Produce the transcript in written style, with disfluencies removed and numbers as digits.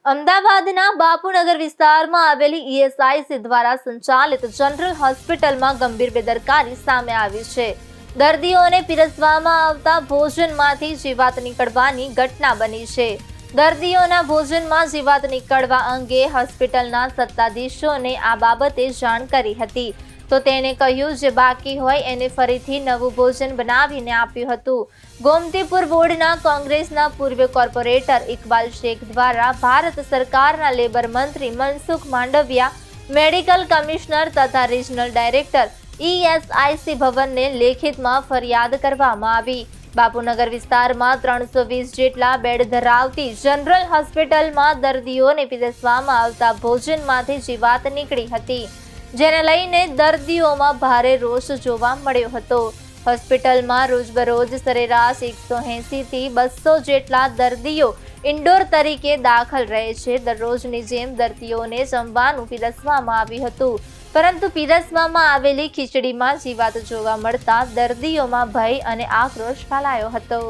અમદાવાદના બાપુનગર વિસ્તારમાં આવેલી ઈએસઆઈસી દ્વારા સંચાલિત જનરલ હોસ્પિટલમાં ગંભીર બેદરકારી સામે આવી છે। દર્દીઓને પીરસવામાં આવતા ભોજનમાંથી જીવાત નીકળવાની ઘટના બની છે। દર્દીઓના ભોજનમાં જીવાત નીકળવા અંગે હોસ્પિટલના સત્તાધીશોને આ બાબતે જાણ કરી હતી તો તેણે કહ્યું જે બાકી હોય એને ફરીથી નવું ભોજન બનાવીને આપ્યું હતું। ગોમતીપુર બોર્ડના કોંગ્રેસના પૂર્વ કોર્પોરેટર ઇકબાલ શેખ દ્વારા ભારત સરકારના લેબર મંત્રી મનસુખ માંડવિયા, મેડિકલ કમિશનર તથા રિજનલ ડાયરેક્ટર ઈએસઆઈસી ભવનને લેખિતમાં ફરિયાદ કરવામાં આવી। બાપુનગર વિસ્તારમાં 320 જેટલા બેડ ધરાવતી જનરલ હોસ્પિટલમાં દર્દીઓને પીરસવામાં આવતા ભોજનમાંથી જીવાત નીકળી હતી, જેને લઈને દર્દીઓમાં ભારે રોષ જોવા મળ્યો હતો। હોસ્પિટલમાં રોજબરોજ સરેરાશ 180 થી 200 જેટલા દર્દીઓ ઇન્ડોર તરીકે દાખલ રહે છે। દરરોજની જેમ દર્દીઓને જમવાનું પીરસવામાં આવ્યું હતું, પરંતુ પીરસવામાં આવેલી ખીચડીમાં જીવાત જોવા મળતા દર્દીઓમાં ભય અને આક્રોશ ફેલાયો હતો।